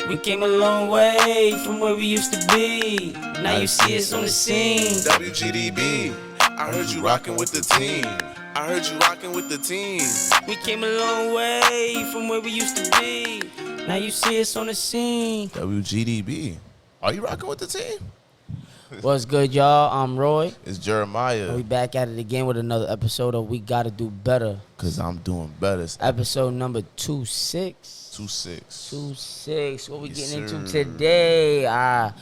We came a long way from where we used to be. Now you see us on the scene. WGDB, I heard you rockin' with the team. I heard you rockin' with the team. We came a long way from where we used to be. Now you see us on the scene. WGDB, are you rockin' with the team? What's good, y'all? I'm Roy. It's Jeremiah. We back at it again with another episode of We Gotta Do Better. Cause I'm doing better. Episode number 26. 26. What we Yes, getting into sir. today? I've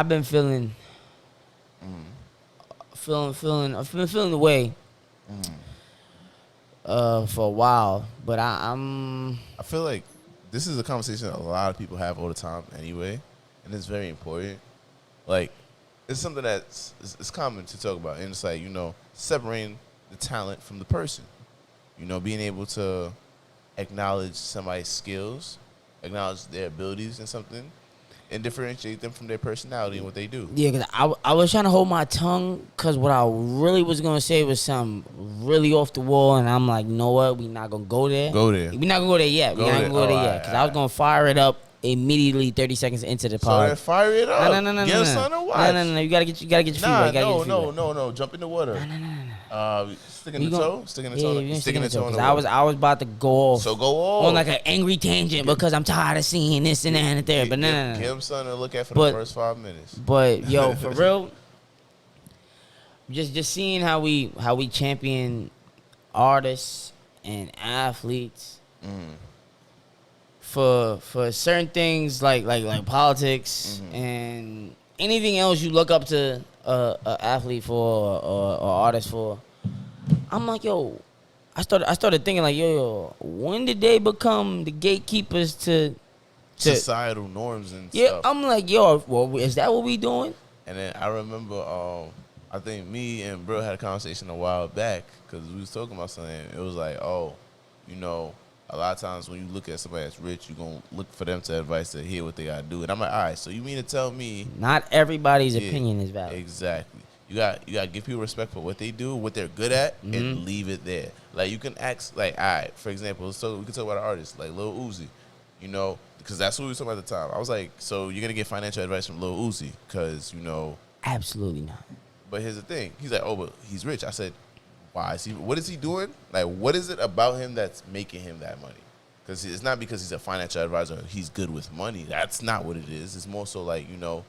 been feeling I've been feeling the way for a while, but I feel like this is a conversation a lot of people have all the time anyway, and it's very important. Like, it's something that's it's common to talk about, and it's like, you know, separating the talent from the person. You know, being able to acknowledge somebody's skills, acknowledge their abilities in something, and differentiate them from their personality and what they do. Yeah, because I was trying to hold my tongue because what I really was going to say was something really off the wall, and I'm like, you know what? We're not going to go there. Go there. We're not going to go there yet. We're not going to go there yet because I was going to fire it up immediately 30 seconds into the pod. So then fire it up. No. Get us on the watch. No. You got to get your feet wet. No. Jump in the water. No. Sticking the toe? Sticking the toe? Yeah, Sticking the toe in the water. I was about to go off. So go off. On like an angry tangent because I'm tired of seeing this and that and there. But no. Give him something to look at for the first 5 minutes. But yo, for real, just seeing how we champion artists and athletes for certain things like politics and anything else you look up to a athlete for or artist for. I'm like, yo, I started thinking like, yo, when did they become the gatekeepers to societal norms and yeah, stuff? I'm like, yo, well, is that what we doing? And then I remember, I think me and Bro had a conversation a while back because we was talking about something. It was like, oh, you know, a lot of times when you look at somebody that's rich, you're going to look for them to advise to hear what they got to do. And I'm like, all right, so you mean to tell me. Not everybody's opinion is valid. Exactly. You got to give people respect for what they do, what they're good at, and leave it there. Like, you can ask, like, all right, for example, we can talk about an artist like Lil Uzi, you know, because that's what we were talking about at the time. I was like, so you're going to get financial advice from Lil Uzi because, you know. Absolutely not. But here's the thing. He's like, oh, but he's rich. I said, why? What is he doing? Like, what is it about him that's making him that money? Because it's not because he's a financial advisor. He's good with money. That's not what it is. It's more so like, you know,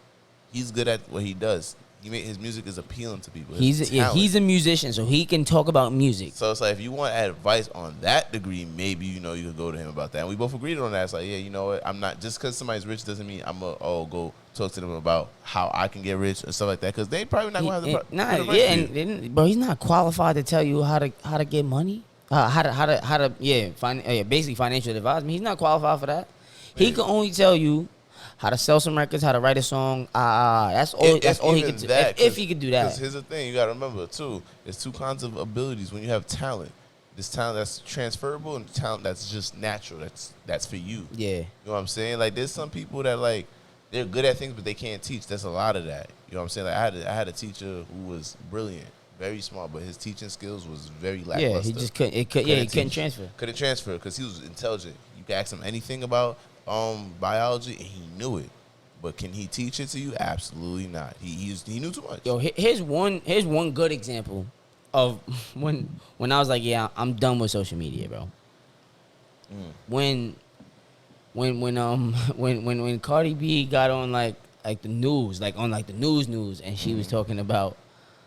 he's good at what he does. His music is appealing to people. He's a musician, so he can talk about music. So it's like, if you want advice on that degree, maybe, you know, you could go to him about that. And we both agreed on that. It's like, yeah, you know what? I'm not, just because somebody's rich doesn't mean I'm going to go talk to them about how I can get rich and stuff like that. Because they probably not going to have the bro, he's not qualified to tell you how to get money. Basically financial advisement. He's not qualified for that. Maybe. He can only tell you how to sell some records, how to write a song. That's all he could do. If he could do that. Because here's the thing, you got to remember too. There's two kinds of abilities when you have talent. There's talent that's transferable and talent that's just natural. That's for you. Yeah. You know what I'm saying? Like, there's some people that, like, they're good at things but they can't teach. There's a lot of that. You know what I'm saying? Like, I had a teacher who was brilliant, very smart, but his teaching skills was very lackluster. Yeah, he just couldn't. He couldn't transfer. Couldn't transfer because he was intelligent. You could ask him anything about biology, and he knew it. But can he teach it to you? Absolutely not. He knew too much. Yo, here's one good example of when I was like, yeah, I'm done with social media, bro. When Cardi B got on like the news, like on like the news, and she was talking about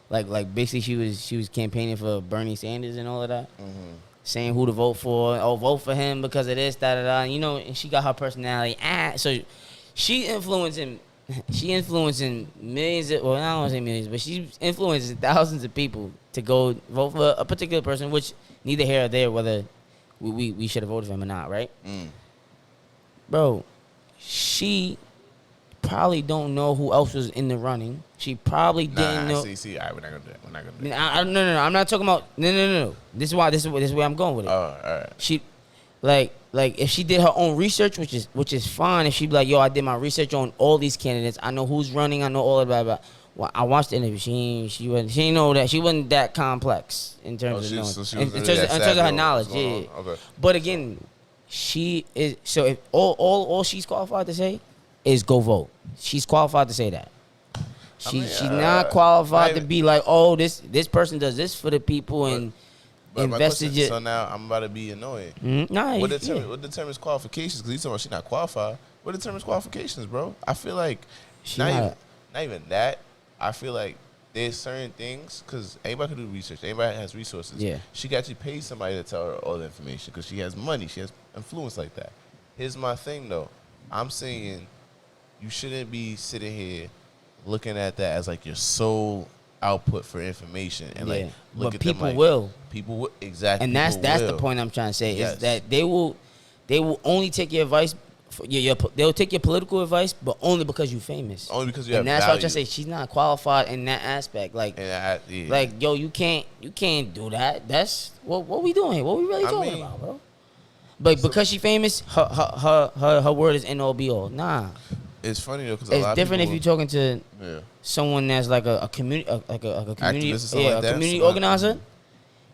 like basically she was campaigning for Bernie Sanders and all of that. Saying who to vote for. Oh, vote for him because of this, da. You know, and she got her personality. So she influencing millions of, well, I don't want to say millions, but she's influencing thousands of people to go vote for a particular person, which neither here or there whether we should have voted for him or not, right? Bro, she probably don't know who else was in the running. She probably didn't know. See, all right, we're not gonna do that. We're not gonna do that. No. I'm not talking about. No. This is where I'm going with it. Oh, all right. She, like if she did her own research, which is fine. If she'd be like, yo, I did my research on all these candidates. I know who's running. I know all of that. Well, I watched the interview. She didn't know that. She wasn't that complex in terms of knowing. In terms of her knowledge. Yeah. Okay. But again, she is. So if all she's qualified to say is go vote. She's qualified to say that. She's not qualified to be like, oh, this person does this for the people and invested it. So now I'm about to be annoyed. Nah, What determines qualifications? Because you talking about she's not qualified. What determines qualifications, bro? I feel like not even that. I feel like there's certain things, because anybody can do research. Anybody has resources. Yeah. She can actually pay somebody to tell her all the information because she has money. She has influence like that. Here's my thing, though. I'm saying you shouldn't be sitting here looking at that as like your sole output for information and like look but at people them like will. People will, exactly. And that's the point I'm trying to say Yes. is that they will only take your advice. They'll take your political advice, but only because you're famous. Only because you have value. And that's value. what I'm trying to say. She's not qualified in that aspect. Like, like yo, you can't do that. That's what we doing here. What we really talking about, bro? But because she's famous, her word is end all be all. Nah. It's funny though, because it's different if you're talking to someone that's like a community, like a community, a community organizer.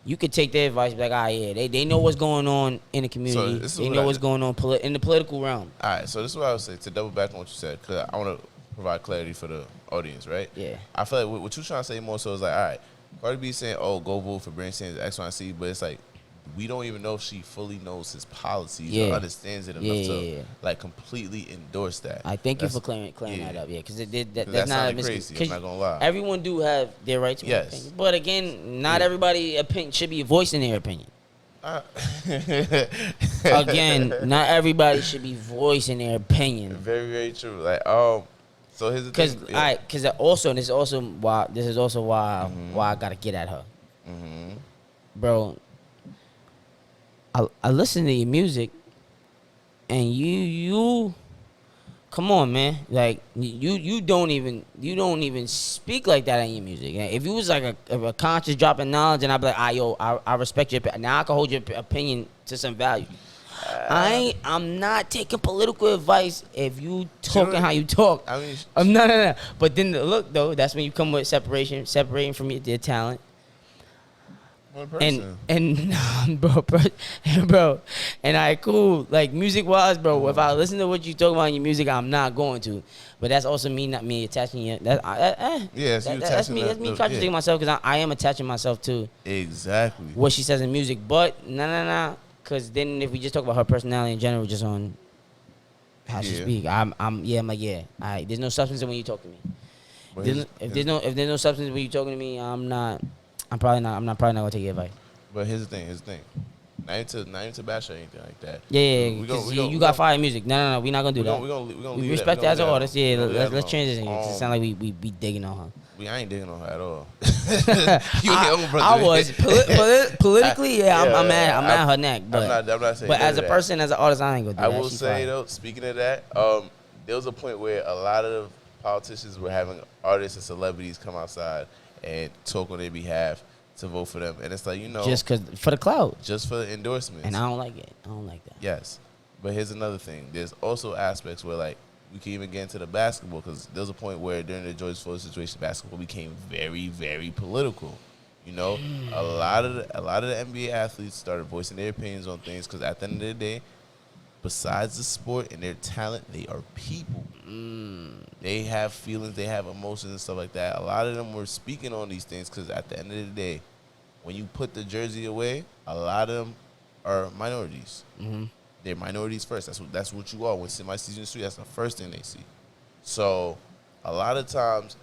You could take their advice, be like, they know what's going on in the community. So they know what's going on in the political realm. All right, so this is what I would say to double back on what you said, because I want to provide clarity for the audience, right? Yeah. I feel like what you're trying to say more so is like, all right, Cardi B saying, oh, go vote for Bernie Sanders, X, Y, and Z, but it's like, we don't even know if she fully knows his policies or understands it enough to like completely endorse that. I thank you for clearing that up, because that's not a crazy. I'm not gonna lie. Everyone do have their right to an opinion, but again, not everybody opinion should be voicing their opinion. Again, not everybody should be voicing their opinion. Very, very true. Like, so here's the thing. Because also, this is also why I gotta get at her, bro. I listen to your music, and you come on, man. Like you don't even speak like that in your music. If you was like a conscious drop of knowledge, and I'd be like, I respect your opinion. Now I can hold your opinion to some value. I'm not taking political advice if you talking how you talk. I mean, no. But then look though, that's when you come with separating from your talent. And bro, and cool. Like music wise, bro. If I listen to what you talk about in your music, I'm not going to. But that's also not me attaching you. That's me contradicting myself, because I am attaching myself to exactly what she says in music. But nah. Because then if we just talk about her personality in general, just on how she speak, I'm like, all right. There's no substance when you talk to me. If there's no substance when you talking to me, I'm probably not gonna take your advice. But here's the thing. Not into bash or anything like that. You got fire music. No, we're not gonna do that. We respect that as an artist. Yeah, let's transition. It sound like we digging on her. I ain't digging on her at all. I was politically, I'm at her neck. But I'm not saying. But as a person, as an artist, I ain't gonna do that. I will say though, speaking of that, there was a point where a lot of politicians were having artists and celebrities come outside and talk on their behalf to vote for them. And it's like, just because for the clout. Just for the endorsements. And I don't like it. I don't like that. Yes. But here's another thing. There's also aspects where, like, we can even get into the basketball, because there was a point where during the George Floyd situation, basketball became very, very political. A lot of the NBA athletes started voicing their opinions on things, because at the end of the day, besides the sport and their talent, they are people. They have feelings, they have emotions and stuff like that. A lot of them were speaking on these things because at the end of the day, when you put the jersey away, a lot of them are minorities. They're minorities first. That's what you are. When somebody sees you in the street, that's the first thing they see. So a lot of times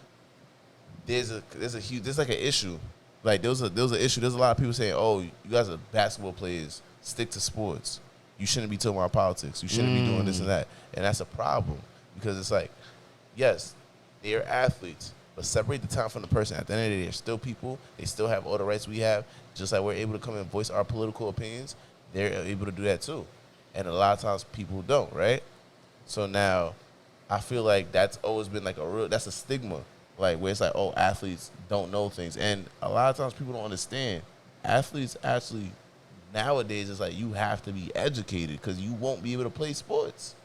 there's like an issue. Like there was an issue. There's a lot of people saying, "Oh, you guys are basketball players. Stick to sports. You shouldn't be talking about politics. You shouldn't be doing this and that." And that's a problem, because it's like, yes, they are athletes, but separate the time from the person. At the end of the day, they're still people. They still have all the rights we have. Just like we're able to come and voice our political opinions, they're able to do that too. And a lot of times people don't, right? So now I feel like that's always been like that's a stigma, like where it's like, oh, athletes don't know things. And a lot of times people don't understand. Athletes actually, nowadays, it's like you have to be educated, because you won't be able to play sports.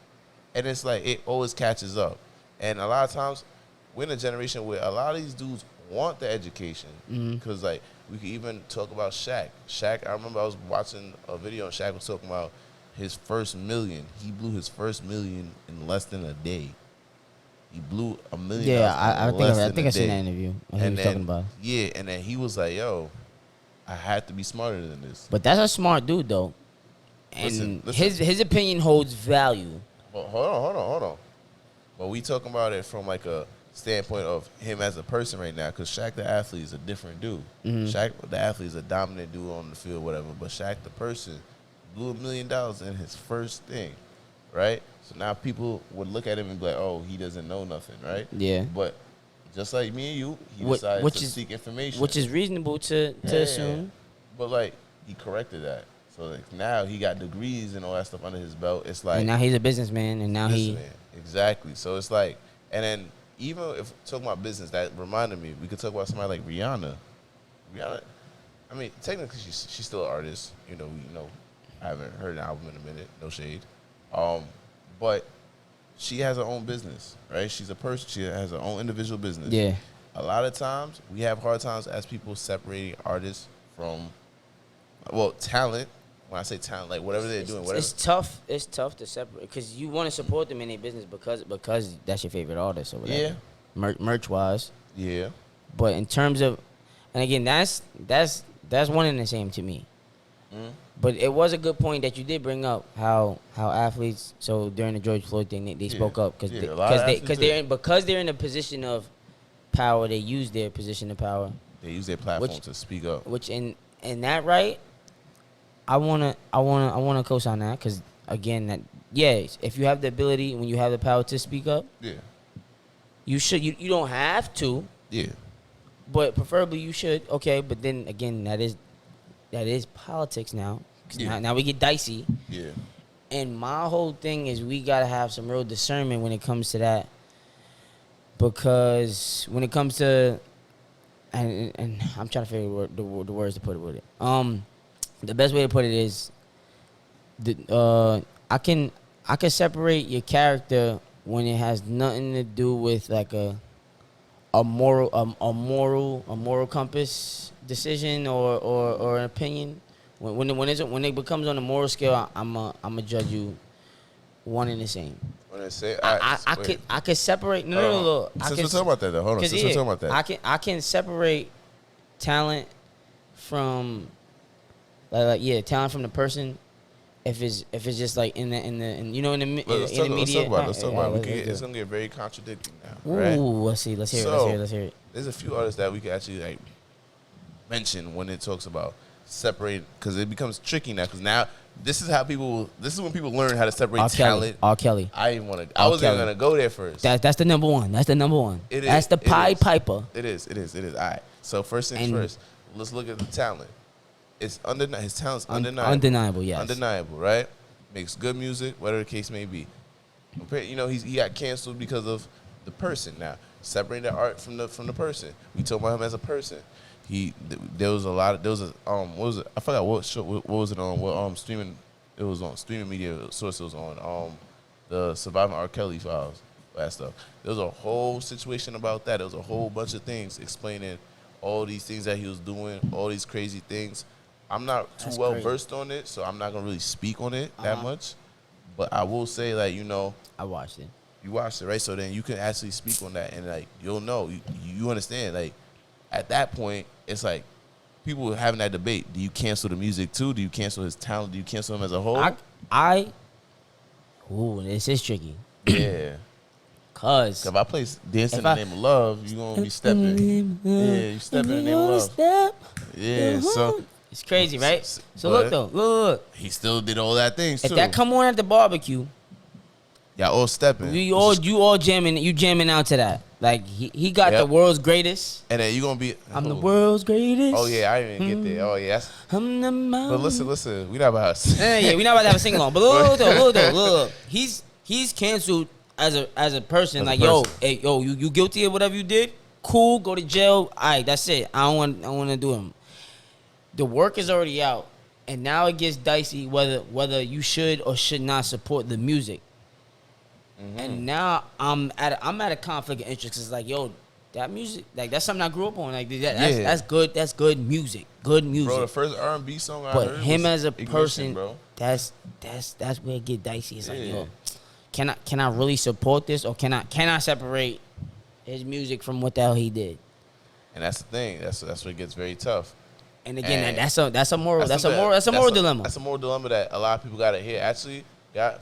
And it's like it always catches up. And a lot of times we're in a generation where a lot of these dudes want the education. Because like we could even talk about Shaq. I remember I was watching a video and Shaq was talking about his first million. He blew his first million in less than a day. He blew $1 million. Yeah, I think I seen that interview. He was talking about. Yeah, and then he was like, "Yo, I had to be smarter than this." But that's a smart dude, though, and listen. his opinion holds value. Well, hold on. But we talking about it from like a standpoint of him as a person right now, because Shaq the athlete is a different dude. Mm-hmm. Shaq the athlete is a dominant dude on the field, whatever. But Shaq the person blew $1 million in his first thing, right? So now people would look at him and be like, "Oh, he doesn't know nothing," right? Yeah. But just like me and you, he decided to seek information, which is reasonable to assume. But like he corrected that. So like now he got degrees and all that stuff under his belt. It's like, and now he's a businessman, and now exactly. So it's like, and then even if talking about business, that reminded me, we could talk about somebody like Rihanna. I mean, technically she's still an artist. You know, I haven't heard an album in a minute. No shade. But she has her own business, right? She's a person. She has her own individual business. Yeah. A lot of times we have hard times as people separating artists from, talent. When I say talent, like whatever they're doing, whatever. It's tough. It's tough to separate because you want to support them in their business because that's your favorite artist or whatever. Yeah. Merch wise. Yeah. But in terms of, and again, that's one and the same to me. Mm. But it was a good point that you did bring up how athletes. So during the George Floyd thing, they spoke up because they're in a position of power. They use their position of power. They use their platform to speak up. Which in that right, I wanna co-sign that because again if you have the ability when you have the power to speak up, you should. You don't have to. Yeah. But preferably you should. Okay, but then again that is politics now. Now we get dicey. Yeah. And my whole thing is we gotta have some real discernment when it comes to that, because when it comes to, and I'm trying to figure the words to put it with it. The best way to put it is, I can separate your character when it has nothing to do with like a moral compass decision or an opinion. When it becomes on a moral scale, I'm a judge you one and the same. When I say I can separate. No. Since we're talking about that, though, hold on. Since we're talking about that, I can separate talent from talent from the person. If it's just like in the media. Let's talk about it. It's gonna get very contradicting now. Right? Ooh, let's hear it. There's a few artists that we can actually like mention when it talks about separate, because it becomes tricky now. Because now this is when people learn how to separate talent. R. Kelly. I wasn't gonna go there first. That's the number one. That's the number one. That's the Pied Piper. It is. All right. So first things first, let's look at the talent. His talent's undeniable. Undeniable, yes. Undeniable, right? Makes good music, whatever the case may be. He got canceled because of the person. Now, separating the art from the person. We talk about him as a person. There was what was it? I forgot what show. What was it on? What streaming? It was on streaming media source. It was on the Surviving R. Kelly files. That stuff. There was a whole situation about that. There was a whole bunch of things explaining all these things that he was doing, all these crazy things. I'm not too well versed on it, so I'm not gonna really speak on it that much. But I will say, like, I watched it. You watched it, right? So then you can actually speak on that, and like you'll know, you understand. Like at that point, it's like people having that debate: do you cancel the music too? Do you cancel his talent? Do you cancel him as a whole? This is tricky. Yeah. Cause if I play Dance in the Name of Love, you gonna be stepping. Yeah, you stepping in the name of love. Yeah, so. It's crazy, right? So look. He still did all that things too. If that come on at the barbecue, y'all all stepping. You all jamming out to that. Like he got the world's greatest. And then you gonna be I'm the world's greatest. Oh yeah, I didn't even get there. Oh yeah. I'm the But listen, we not about to we not about to have a sing along. But look. He's canceled as a person. You guilty of whatever you did? Cool, go to jail. All right, that's it. I don't want to do him. The work is already out, and now it gets dicey whether you should or should not support the music. Mm-hmm. And now I'm at a conflict of interest. It's like, that music, like that's something I grew up on. Like that's good. That's good music. Good music. Bro, the first R&B song I heard. But him as a Ignition, person, bro. that's where it get dicey. It's like, yo, can I really support this, or can I separate his music from what the hell he did? And that's the thing. That's where it gets very tough. And again, that's a moral dilemma. That's a moral dilemma that a lot of people gotta hear. Actually,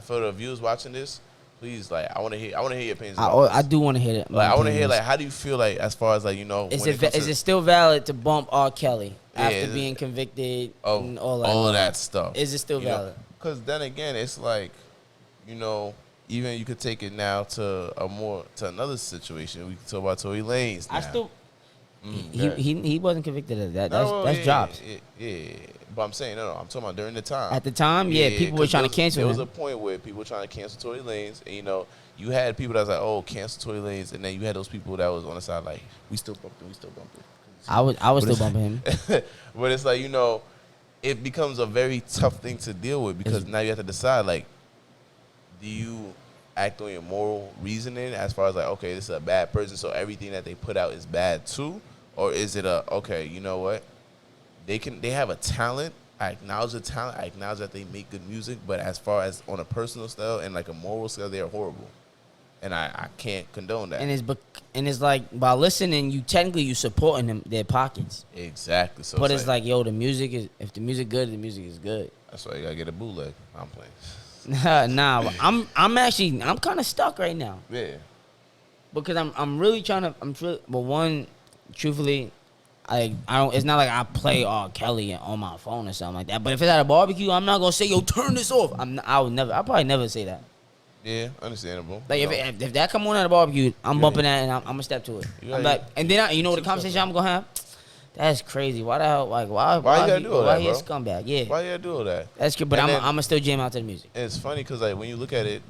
for the viewers watching this, please, like, I want to hear your opinions. I do want to hear it. Like, I want to hear, like, how do you feel, like, as far as, like, you know, is it still valid to bump R. Kelly after being convicted and all of that stuff? Is it still valid? Because then again, it's like, you know, even you could take it now to another situation. We can talk about Tory Lanez now. He wasn't convicted of that. That's drops. Yeah. But I'm saying, no, I'm talking about during the time. At the time, people were trying to cancel him. There was a point where people were trying to cancel Tory Lanez, and, you know, you had people that was like, oh, cancel Tory Lanez, and then you had those people that was on the side like, we still bumping. I was still bumping him. But it's like, you know, it becomes a very tough thing to deal with, because now you have to decide, like, do you act on your moral reasoning as far as, like, okay, this is a bad person, so everything that they put out is bad too? Or is it okay, you know what? They have a talent. I acknowledge the talent. I acknowledge that they make good music. But as far as on a personal scale and like a moral scale, they're horrible. And I can't condone that. And it's like, by listening, you supporting them, their pockets. Exactly. So but it's like, yo, if the music good, the music is good. That's why you gotta get a bootleg. I'm playing. Nah, I'm kind of stuck right now. Yeah. Because I'm really trying to. But one, truthfully, I don't. It's not like I play R. Kelly on my phone or something like that. But if it's at a barbecue, I'm not gonna say, yo, turn this off. I'll probably never say that. Yeah, understandable. Like, if that come on at a barbecue, I'm bumping that and I'm gonna step to it. I'm like, and then you know the conversation I'm gonna have. That's crazy. Why the hell? Like, why you gotta do all that, bro? Why he a scumbag? Yeah. Why you gotta do all that? That's good, but I'm gonna still jam out to the music. And it's funny because, like, when you look at it,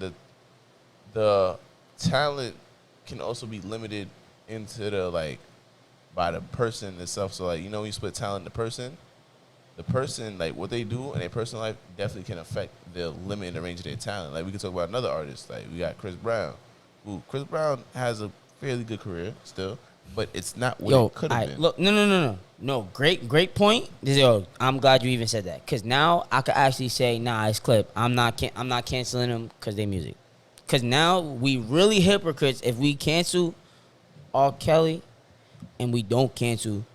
the talent can also be limited into the, like, by the person itself. So, like, you know, when you split talent in the person, like, what they do in their personal life definitely can affect the limit and the range of their talent. Like, we could talk about another artist. Like, we got Chris Brown. Chris Brown has a fairly good career still, but it's not what it could have been. Look, no. Great point. I'm glad you even said that, because now I could actually say, nah, it's clip. I'm not canceling them because they music. Because now we really hypocrites if we cancel R. Kelly and we don't cancel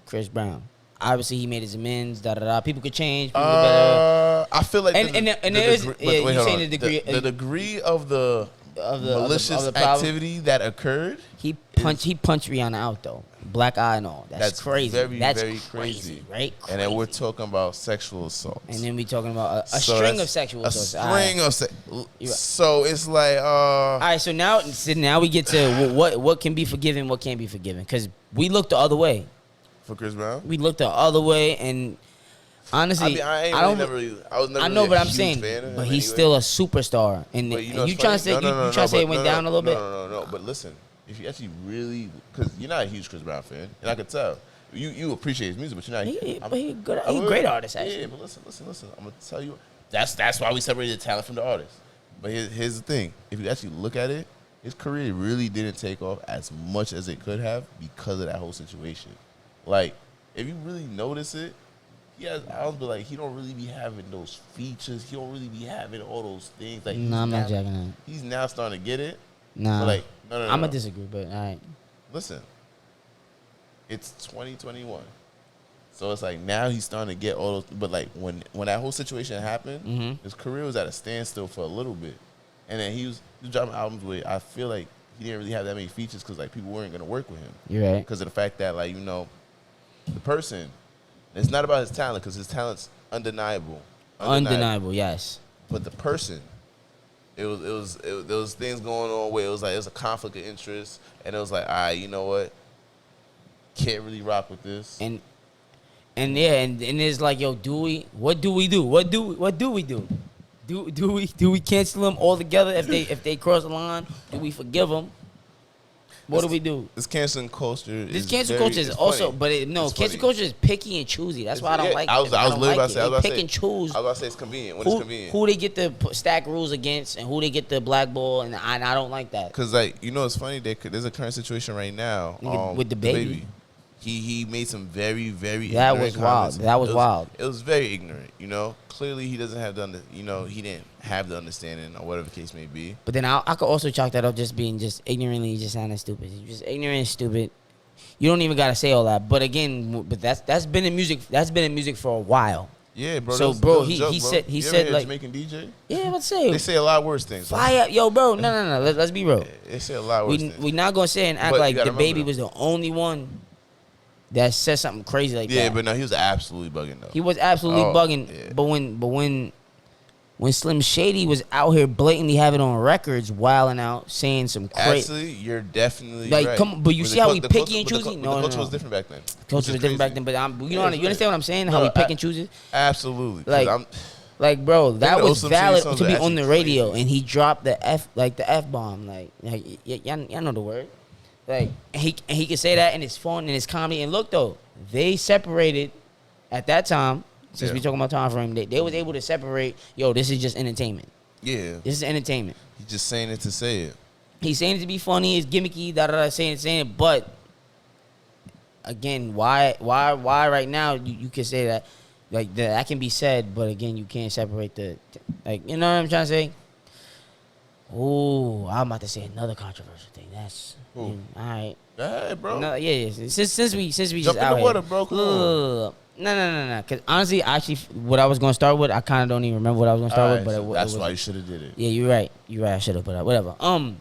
Chris Brown. Obviously, he made his amends. People could change. People could better. I feel like the degree. The degree of the malicious activity that occurred. He punched Rihanna out though. Black eye and all. That's crazy. That's very crazy, right? And then we're talking about sexual assault. And then we're talking about a string of sexual assaults. So it's like, all right. So now we get to what can be forgiven, what can't be forgiven, because we look the other way. For Chris Brown, we looked the other way, and honestly, I was never. I know, but I'm saying, but he's still a superstar. And you trying to say it went down a little bit? No. But listen, if you actually really, because you're not a huge Chris Brown fan, and I could tell you appreciate his music, but you're not. He's a great artist, actually. Yeah, but listen. I'm gonna tell you, that's why we separated the talent from the artist. But here's the thing: if you actually look at it, his career really didn't take off as much as it could have because of that whole situation. Like, if you really notice it, he has albums, but, like, he don't really be having those features. He don't really be having all those things. Like, I'm not jacking that. He's now starting to get it. Nah. But, like, no. I'm going to disagree, but all right. Listen, it's 2021. So it's like now he's starting to get all those. But, like, when that whole situation happened, his career was at a standstill for a little bit. And then he was dropping albums where I feel like he didn't really have that many features because, like, people weren't going to work with him. You're right. Because of the fact that, like, you know, the person, it's not about his talent because his talent's undeniable. Undeniable, yes. But the person, there was things going on where it was like it was a conflict of interest, and it was like, all right, you know what, can't really rock with this. And it's like, yo, what do we do? What do we do? Do we cancel them altogether if they cross the line? Do we forgive them? What do we do? This canceling culture is also, but cancel culture is picky and choosy. That's why I don't like it. I was literally about to say, I was about to say, pick and choose. I was about to say it's convenient when it's convenient. Who they get the stack rules against and who they get the blackball, and I don't like that. Because, like, you know, it's funny. There's a current situation right now with the baby. He made some very, very That ignorant was wild. comments. That was wild. It was very ignorant, you know. Clearly, he doesn't have he didn't have the understanding or whatever the case may be. But then I could also chalk that up just being just ignorantly just sounding stupid. You're just ignorant and stupid. You don't even gotta say all that. But again, that's been in music. That's been in music for a while. Yeah, bro. So, bro, he said you said ever like Jamaican DJ. Yeah, let's say They say a lot worse things. fire, yo, bro. No. Let's be real. They say a lot worse things. We not gonna say and act But like you the gotta baby remember was the only one that said something crazy like that. Yeah, but no, he was absolutely bugging though. He was absolutely bugging. Yeah. But when Slim Shady was out here blatantly having on records, wilding out, saying some crazy. Actually, you're definitely Like, right. come, but you see how we picky and choosy? No, the culture was different back then. Culture was different back then, but you understand what I'm saying? How No, we pick and choose it? Absolutely. Like, bro, that was Some valid songs to are be on the actually radio, crazy. and he dropped the F bomb, y'all know the word. Like, and he could say that in his phone, in his comedy. And look though, they separated at that time. Since we talking about time frame, they was able to separate. Yo, this is just entertainment. Yeah. This is entertainment. He's just saying it to say it. He's saying it to be funny, it's gimmicky, saying it. But again, why right now you can say that, like that can be said, but again, you can't separate you know what I'm trying to say? Oh, I'm about to say another controversial thing. That's all right. Go ahead, bro. No, yeah. Since we Jump just in out the water, here. bro. Come on. No. Because honestly, actually, what I was gonna start with, I kind of don't even remember what I was gonna start with. But so that's why you should have did it. Yeah, you're right. I should have. But whatever. Nah,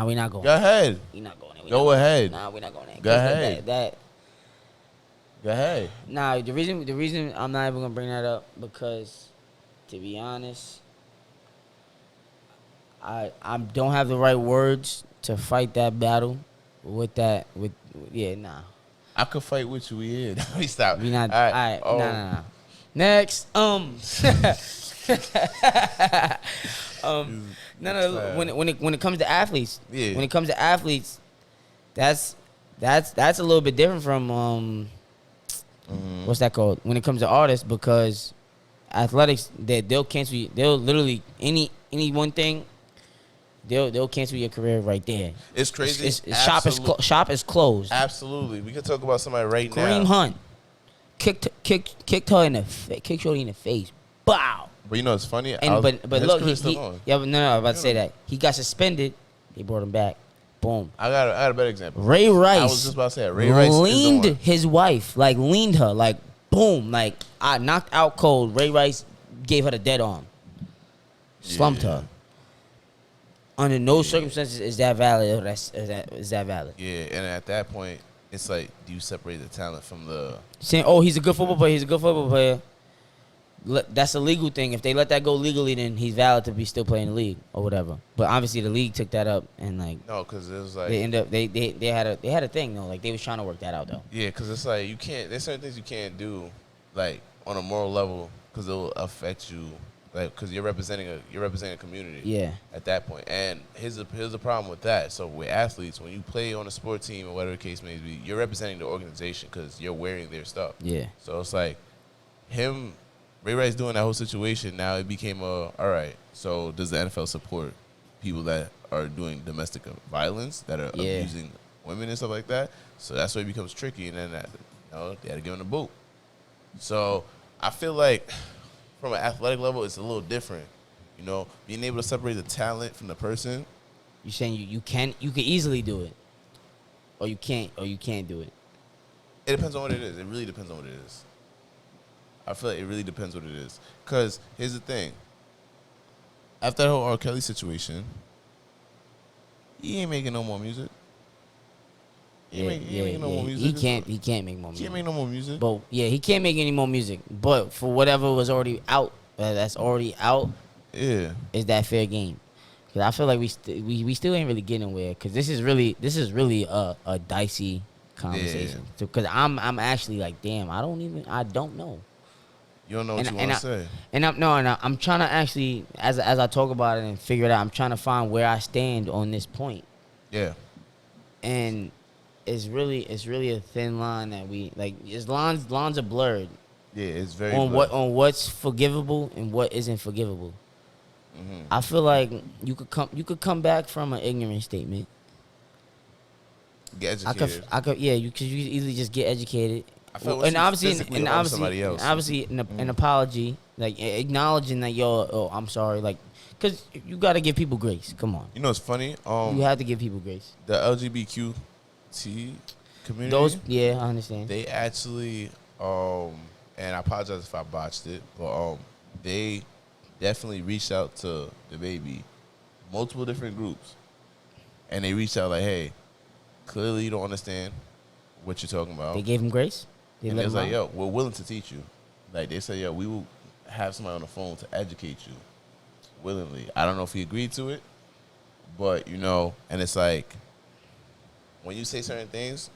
we not going. Go ahead. We not going there. Go ahead. Nah, we not going there. Go ahead. Go ahead. Nah, the reason I'm not even gonna bring that up because, to be honest, I don't have the right words to fight that battle with that. Nah. I could fight with you. We here. We stop. We not. All right. Nah. Next. No. When it comes to athletes, Yeah. When it comes to athletes, that's a little bit different from what's that called? When it comes to artists, because athletics, they'll cancel you. They'll literally any one thing. They'll cancel your career right there. It's crazy. Shop is closed. Absolutely. We could talk about somebody right now. Kareem Hunt kicked her in the kicked Shorty in the face. Bow. But you know it's funny. But look, I was about to say know. that he got suspended. They brought him back. Boom. I got a better example. Ray Rice. I was just about to say that. Ray Rice leaned is the one. his wife, leaned her, boom, I knocked out cold. Ray Rice gave her the dead arm, slumped her. Under no circumstances is that valid. Is that valid? Yeah, and at that point, it's like, do you separate the talent from the? Saying, oh, he's a good football player. That's a legal thing. If they let that go legally, then he's valid to be still playing the league or whatever. But obviously, the league took that up and no, because it was like they end up they had a thing though. They was trying to work that out though. Yeah, because it's like you can't. There's certain things you can't do, on a moral level, because it will affect you. Because you're representing a community. Yeah. At that point, and here's the problem with that. So with athletes, when you play on a sport team or whatever the case may be, you're representing the organization because you're wearing their stuff. Yeah. So it's like Ray Rice doing that whole situation. Now it became all right. So does the NFL support people that are doing domestic violence, that are abusing women and stuff like that? So that's where it becomes tricky, and then they had to give him the boot. So I feel like, from an athletic level, it's a little different. Being able to separate the talent from the person. You're saying you can easily do it, or you can't do it. It depends on what it is. It really depends on what it is. I feel like it really depends what it is. Because here's the thing. After that whole R. Kelly situation, he ain't making no more music. He ain't making no more music. He can't make more music. He can't make no more music. But he can't make any more music. But for whatever was already out, that's already out. Yeah, is that fair game? Because I feel like we still ain't really getting anywhere. Because this is really a dicey conversation. Because I'm actually like, damn, I don't know. You don't know what you want to say. And I'm trying to actually, as I talk about it and figure it out, I'm trying to find where I stand on this point. Yeah. And it's really a thin line that lines are blurred. Yeah, it's very on blurred. on what's forgivable and what isn't forgivable. Mm-hmm. I feel like you could come back from an ignorant statement, Get I educated. could, yeah, because you could easily just get educated. I feel And obviously, somebody else. obviously, an apology, like acknowledging that I'm sorry, like, because you got to give people grace. Come on, You know, it's funny. you have to give people grace. The LGBTQ community. Yeah, I understand. They actually, and I apologize if I botched it, but they definitely reached out to the baby, multiple different groups, and they reached out like, hey, clearly you don't understand what you're talking about. They gave him grace. And they was like, yo, we're willing to teach you. Like, they said, yo, we will have somebody on the phone to educate you willingly. I don't know if he agreed to it, but, you know, and it's like, when you say certain things,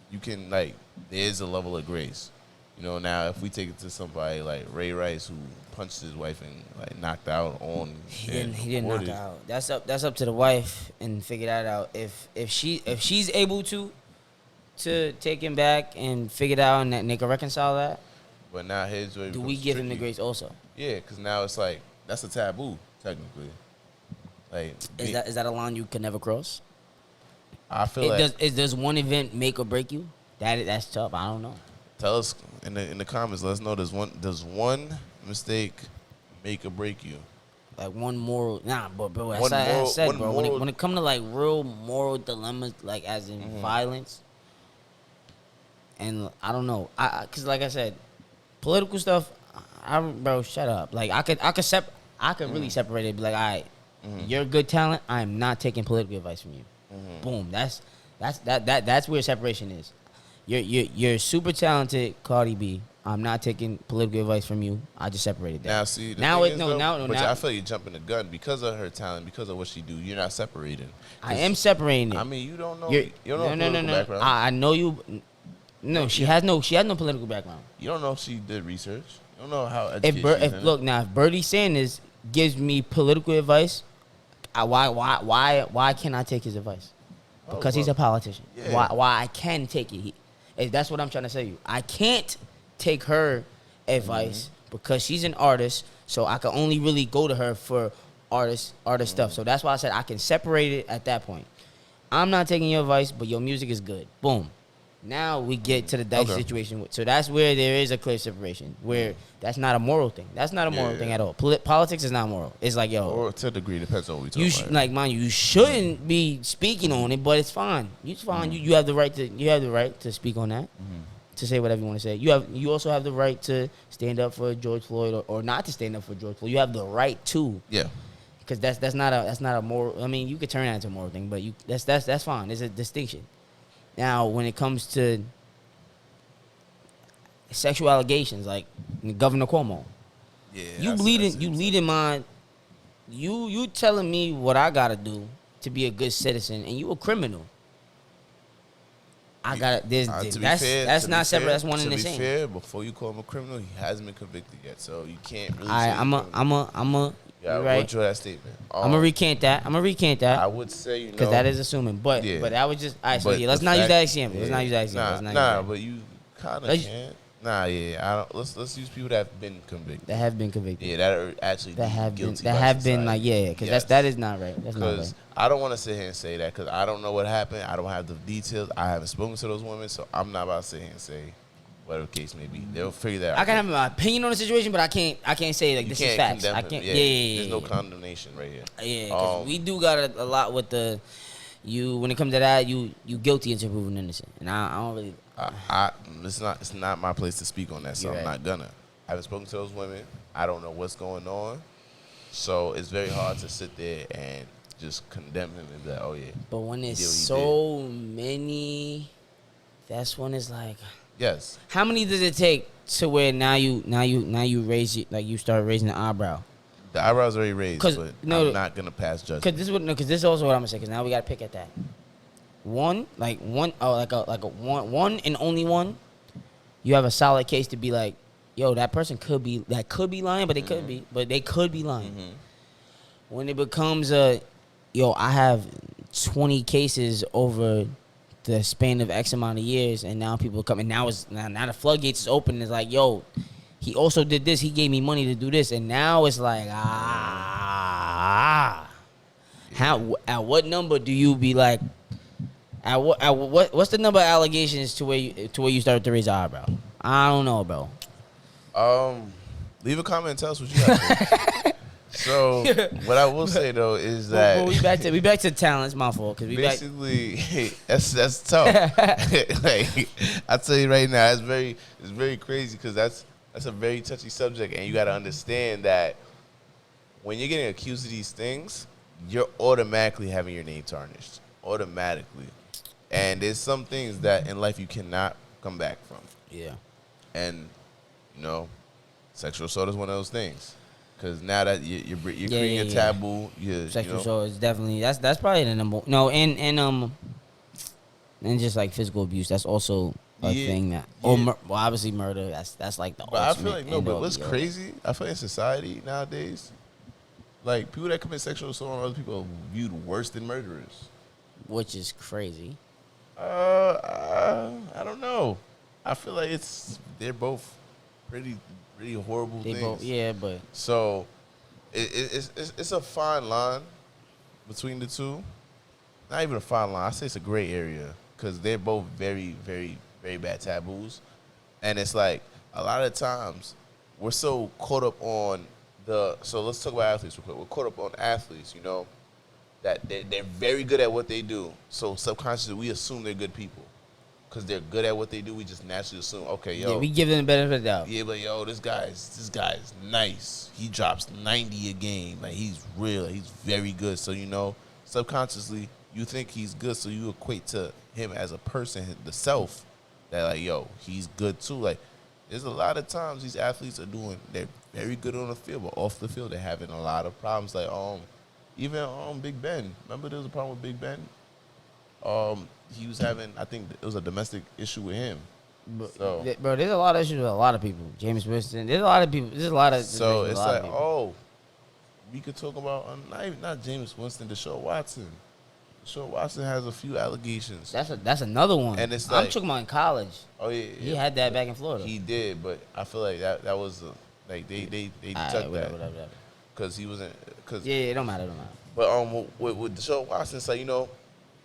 you can, like, there's a level of grace. You know, now, if we take it to somebody like Ray Rice, who punched his wife and, like, knocked out on... He didn't knock her out. That's up to the wife and figure that out. If she's able to take him back and figure it out and they can reconcile that. But now his way. Do we give him the grace also? Yeah, because now it's like that's a taboo technically. Like, is that a line you can never cross? I feel does one event make or break you? That's tough. I don't know. Tell us in the comments. Let us know. Does one mistake make or break you? Like one moral, but bro, as I said, bro, when it comes to like real moral dilemmas, like as in violence. And I don't know, cause like I said, political stuff. Bro, shut up. Like I could really separate it. Be like, all right, you're good talent. I am not taking political advice from you. Boom. That's where separation is. You're super talented, Cardi B. I'm not taking political advice from you. I just separated that. Now see, I feel you jumping the gun because of her talent, because of what she do. You're not separating. I am separating it. I mean, you don't know. You don't know political background. I know you. No, she has no political background. You don't know if she did research. You don't know how educated if Bernie Sanders gives me political advice, why can't I take his advice? Because he's a politician. Yeah. Why I can take it? That's what I'm trying to say to you. I can't take her advice because she's an artist, so I can only really go to her for artist stuff. So that's why I said I can separate it at that point. I'm not taking your advice, but your music is good. Boom. Now we get to the dicey situation. So that's where there is a clear separation, where that's not a moral thing. That's not a moral thing at all. Politics is not moral. It's like, yo. Or to a degree, depends on what we talk about. Like, mind you shouldn't be speaking on it, but it's fine. It's fine. You have the right to speak on that, to say whatever you want to say. You also have the right to stand up for George Floyd or not to stand up for George Floyd. You have the right to. Yeah. Because that's not a moral. I mean, you could turn that into a moral thing, but that's fine. There's a distinction. Now, when it comes to sexual allegations, like Governor Cuomo, you telling me what I gotta do to be a good citizen, and you a criminal. That's not separate. That's one and the same. To be fair, before you call him a criminal, he hasn't been convicted yet, so you can't really. Right. That statement. I'm gonna recant that. I would say, because that is assuming, but that was just. All right, so let's not use that example. But you kind of can't. I don't. Let's use people that have been convicted. Yeah, that are actually guilty. Because that is not right. That's not right. Because I don't want to sit here and say that because I don't know what happened. I don't have the details. I haven't spoken to those women, so I'm not about to sit here and say whatever the case may be. They'll figure that out. I can have my opinion on the situation, but I can't say like this is facts. I can't. There's no condemnation right here. Yeah, because we do got a lot with the when it comes to that, you guilty until proven innocent, and I don't really. It's not my place to speak on that, so I'm not gonna. I haven't spoken to those women. I don't know what's going on, so it's very hard to sit there and just condemn him and be like, oh yeah. But when there's so many, that's when it's like. Yes. How many does it take to where now you raise it, like you start raising the eyebrow? The eyebrow's already raised, but I'm not gonna pass judgment. Because this is also what I'm gonna say. Because now we gotta pick at that. One and only one. You have a solid case to be like, yo, that person could be lying, but they could be lying. When it becomes I have 20 cases over the span of X amount of years, and now people come, and now the floodgates is open. It's like, yo, he also did this. He gave me money to do this, and now it's like, how at what number do you be like, What's the number of allegations to where you start to raise an eyebrow? I don't know, bro. Leave a comment and tell us what you got to say. So what I will say though is that we back to talents. My fault, because basically that's tough. Like I tell you right now, it's very crazy because that's a very touchy subject, and you got to understand that when you're getting accused of these things, you're automatically having your name tarnished, automatically, and there's some things that in life you cannot come back from. Yeah, and sexual assault is one of those things. Because now that you're creating a taboo, sexual assault is definitely that's probably the number. No, and just like physical abuse, that's also a thing that. Well, obviously murder. That's like the. But ultimate I feel like no. But what's crazy? I feel like in society nowadays, like people that commit sexual assault on other people are viewed worse than murderers. Which is crazy. I don't know. I feel like they're both pretty horrible things. But so it's a fine line between the two. Not even a fine line. I say it's a gray area because they're both very, very, very bad taboos, and it's like a lot of times we're so caught up on So let's talk about athletes real quick. We're caught up on athletes, that they're very good at what they do. So subconsciously we assume they're good people. Because they're good at what they do, we just naturally assume, okay, yo. Yeah, we give them the benefit of the doubt. Yeah, but yo, this guy's nice. He drops 90 a game. Like, he's real. He's very good. So, subconsciously, you think he's good, so you equate to him as a person, the self, that, like, yo, he's good too. Like, there's a lot of times these athletes they're very good on the field, but off the field, they're having a lot of problems. Like, even Big Ben. Remember there was a problem with Big Ben? He was having, I think it was a domestic issue with him. Bro, there's a lot of issues with a lot of people. James Winston, there's a lot of people. There's a lot of. So it's like, we could talk about not James Winston, Deshaun Watson. Deshaun Watson has a few allegations. That's another one. And it's I'm talking about in college. Oh yeah, he had that back in Florida. He did, but I feel like that was like they took that because he wasn't. It don't matter. But with Deshaun Watson, it's like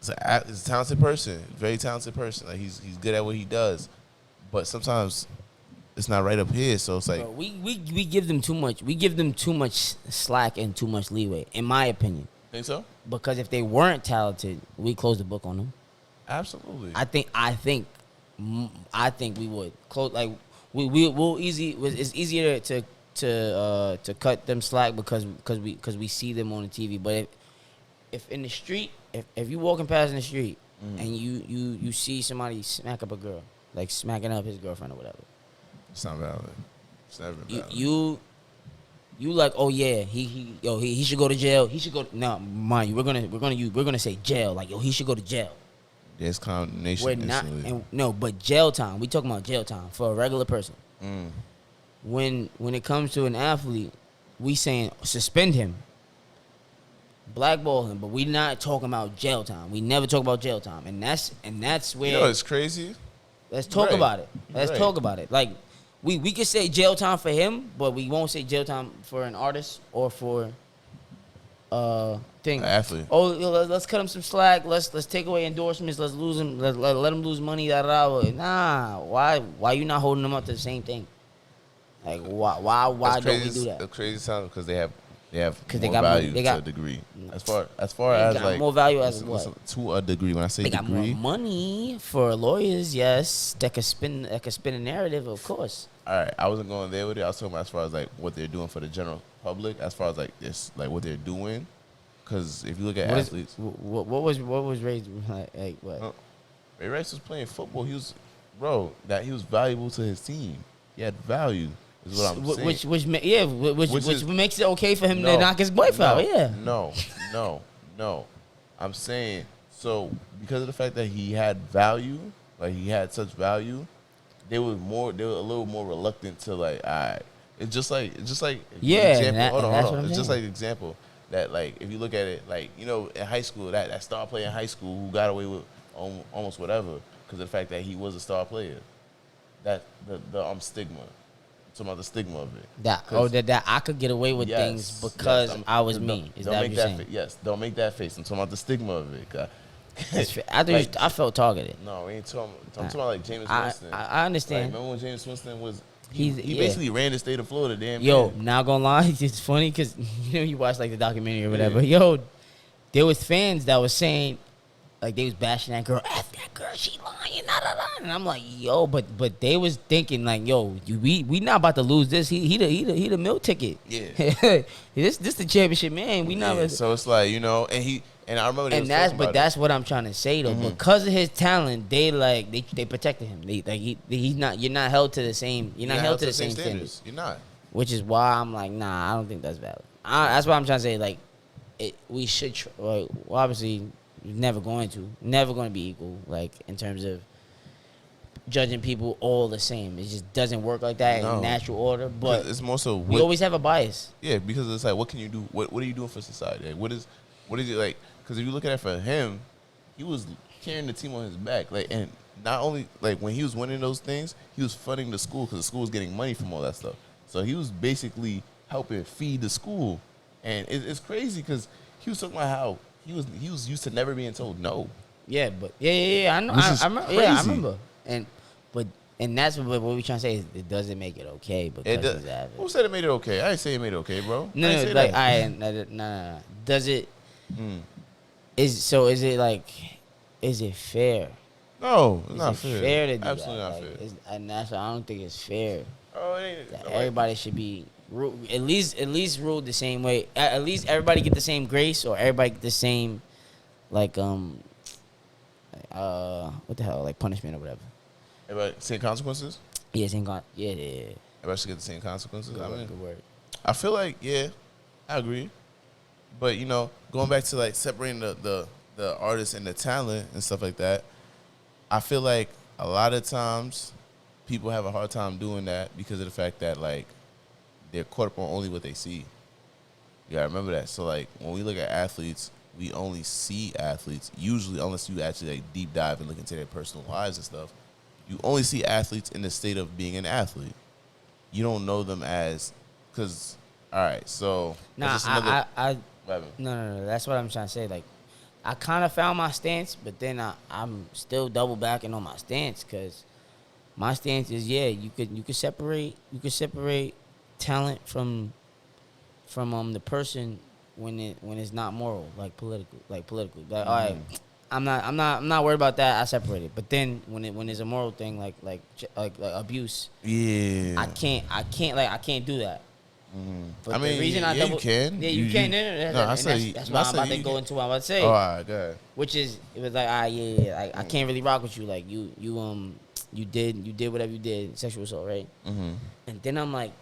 he's a talented person, very talented person. Like he's good at what he does, but sometimes it's not right up here. So it's like we give them too much. We give them too much slack and too much leeway, in my opinion. Think so? Because if they weren't talented, we close the book on them. Absolutely. I think we would close. Like we'll easy. It's easier to cut them slack because we see them on the TV. But if in the street. If you walking past in the street and you see somebody smack up a girl, like smacking up his girlfriend or whatever, it's not valid. It's never valid. You like, oh yeah, he should go to jail. He should go. No, mind you, we're gonna say jail. Like, yo, he should go to jail. There's condemnation. We're not, but jail time. We talking about jail time for a regular person. When it comes to an athlete, we saying suspend him. Blackball him, but we not talking about jail time. We never talk about jail time, and that's where it's crazy. Let's talk about it. Let's talk about it. Like we could say jail time for him, but we won't say jail time for an artist or for thing. An athlete. Oh, let's cut him some slack. Let's take away endorsements. Let's lose him. Let him lose money. Nah. Why you not holding them up to the same thing? Like why don't we do that? The crazy sound because they have more got value to a degree. As far as like more value as what? To a degree. When I say they degree, got more money for lawyers. Yes, that could spin a narrative, of course. All right, I wasn't going there with it. I was talking about as far as like what they're doing for the general public, as far as like this, like what they're doing. Because if you look at athletes, what was raised like what? Ray Rice was playing football. He was valuable to his team. He had value. Is what I'm saying. Which makes it okay for him to knock his wife out. Yeah. No. I'm saying so because of the fact that he had value, like he had such value, they were a little more reluctant to like. It's just like example. It's just like example that like if you look at it like in high school that star player in high school who got away with almost whatever because of the fact that he was a star player. That the stigma. Talking about the stigma of it. That I could get away with things because I was me. Is that what you're saying? Yes, don't make that face. I'm talking about the stigma of it. I felt targeted. No, we ain't talking. I'm talking about like James Winston. I understand. Like, remember when James Winston was? He Yeah. basically ran the state of Florida. Damn. Yo, man. not gonna lie, it's funny because you watch like the documentary or whatever. Yeah. Yo, there was fans that was saying like they was bashing that girl. F that girl, she lying, and I'm like, yo, but they was thinking like, yo, we not about to lose this. He the meal ticket. Yeah. this the championship man. We not. Yeah, so it's like, you know, and I remember. That's what I'm trying to say though. Mm-hmm. Because of his talent, they protected him. He's not. You're not held to the same. You're not held to the same standards. You're not. Which is why I'm like, nah, I don't think that's valid. That's what I'm trying to say. Like, we should. Well, obviously, never going to be equal. Like in terms of judging people all the same. It just doesn't work like that in natural order. But it's more so we always have a bias. Yeah, because it's like, what can you do? What are you doing for society? Like, what is it like? Because if you look at it for him, he was carrying the team on his back. Like, and not only like when he was winning those things, he was funding the school because the school was getting money from all that stuff. So he was basically helping feed the school, and it's crazy because he was talking about how he was used to never being told no. Yeah, but yeah, I know. I remember. And that's what we trying to say is it doesn't make it okay because he's average. Who said it made it okay? I didn't say it made it okay, bro. No, like no. Does it? Is it fair? No, it's not fair. Fair to do Absolutely that? not like, fair. And that's I don't think it's fair. Oh, it ain't. Everybody should be at least ruled the same way. At least everybody get the same grace, or everybody get the same what the hell, like punishment or whatever. Everybody same consequences? Yeah, yeah. Everybody should get the same consequences. Good word. I feel like, yeah, I agree. But, you know, going back to, like, separating the artist and the talent and stuff like that, I feel like a lot of times people have a hard time doing that because of the fact that, like, they're caught up on only what they see. You gotta remember that. So, like, when we look at athletes, we only see athletes, usually, unless you actually, like, deep dive and look into their personal lives and stuff, you only see athletes in the state of being an athlete. You don't know them as, because, all right, so. No, that's what I'm trying to say. Like, I kind of found my stance, but then I'm still double backing on my stance because my stance is, yeah, you could separate talent from the person when it's not moral, like political. Like, all right, I'm not worried about that. I separate it. But then when it's a moral thing, like abuse, yeah, I can't do that. But I mean, the reason you can. Yeah, you can. That's why I'm about to go into what I'm about to say. All right, go ahead. Which is, it was like, like, I can't really rock with you. Like, you did whatever you did, sexual assault, right? Mm-hmm. And then I'm like,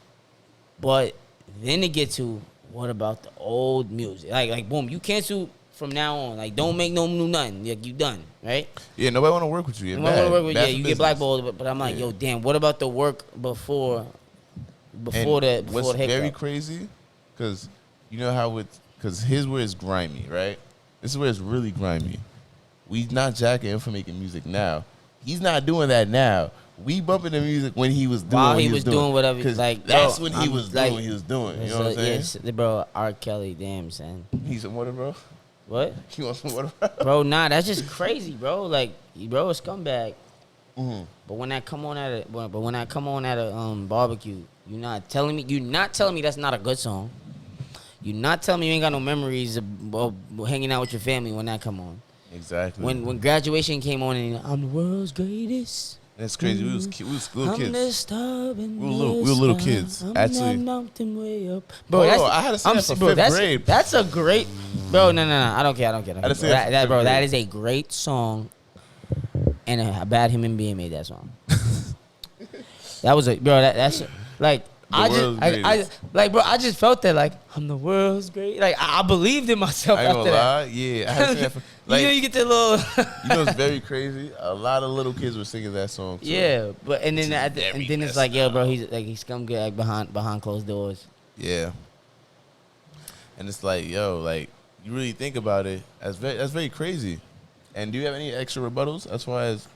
but then it get to, what about the old music? Like boom, you cancel from now on. Like, don't make no new nothing. Like, you done, right? Yeah, nobody want to work with you. Nobody want to work with you. You get blackballed. But I'm like, yo, damn, what about the work before the hiccup? What's very crazy, because you know how because here's where it's grimy, right? This is where it's really grimy. We not jacking him for making music now. He's not doing that now. We bumping the music when he was doing while he was doing whatever. Like, that's when he was doing what he was doing. You know what I'm saying? Yes, bro, R. Kelly, damn, son. Need some water, bro? What? You want some water? Bro, nah, that's just crazy, bro. Like, bro, a scumbag. Mm-hmm. But when I come on at a barbecue, you're not telling me that's not a good song. You're not telling me you ain't got no memories of hanging out with your family when that come on. Exactly. When graduation came on and I'm the world's greatest. That's crazy. We was little kids. We were little kids. Actually, way up. Bro, I had to say that for fifth grade. That's a great, bro. No. I don't care. That is a great song, and a bad human being made that song. That was that's like. I just felt that, like, I'm the world's great. Like, I believed in myself. I ain't gonna lie. Yeah, I had to say that for, like, you get the little. You know, it's very crazy. A lot of little kids were singing that song too. Yeah, but and then it's like, yeah, bro, he's scummed like behind closed doors. Yeah, and it's like, yo, like, you really think about it, that's very crazy. And do you have any extra rebuttals as far as?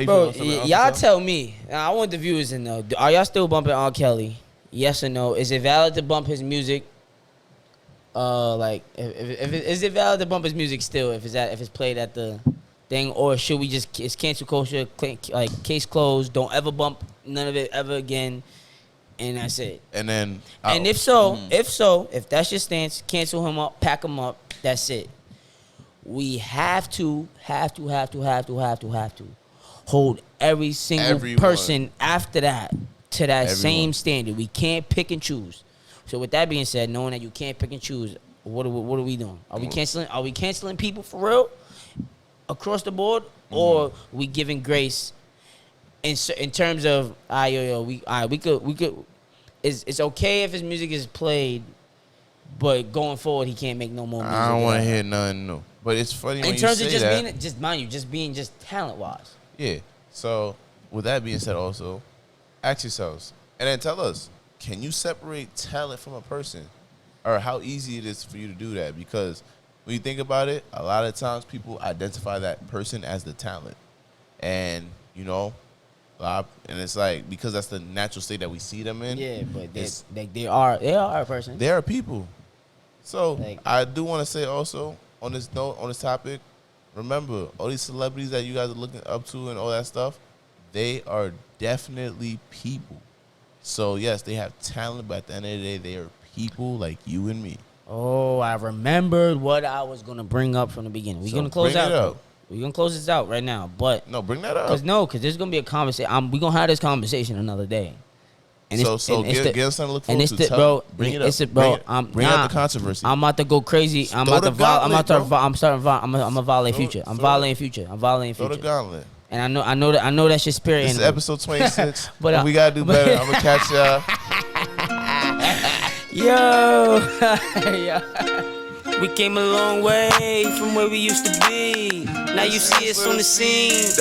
Bro, y'all tell me. I want the viewers to know. Are y'all still bumping R. Kelly? Yes or no? Is it valid to bump his music? Like is it valid to bump his music still if it's played at the thing, or should we just it's cancel culture, like case closed, don't ever bump none of it ever again, and that's it. And then And if that's your stance, cancel him up, pack him up, that's it. We have to hold every single person after that to that same standard. We can't pick and choose. So with that being said, knowing that you can't pick and choose, what are we doing? Are we canceling people for real across the board, or we giving grace in terms of we could it's okay if his music is played, but going forward he can't make no more music. I don't want to hear nothing new. But it's funny when you say that. In terms of just being talent wise. Yeah. So with that being said, also ask yourselves and then tell us: can you separate talent from a person, or how easy it is for you to do that? Because when you think about it, a lot of times people identify that person as the talent, and and it's like because that's the natural state that we see them in. Yeah, but they are a person. They are people. So I do want to say also on this note, on this topic, remember all these celebrities that you guys are looking up to and all that stuff, they are definitely people. So yes, they have talent, but at the end of the day, they are people like you and me. Oh, I remembered what I was gonna bring up from the beginning. We're gonna close out. We're gonna close this out right now, but no, bring that up. Because there's gonna be a conversation. We're gonna have this conversation another day. And give us something to look forward to. Bring it up. Bring out the controversy. I'm about to go crazy. I'm gonna violate Future. I'm violating Future. Throw the gauntlet. And I know that's your spirit. This is episode 26. but we gotta do better. I'm gonna catch y'all. We came a long way from where we used to be. Now you see us on the scene.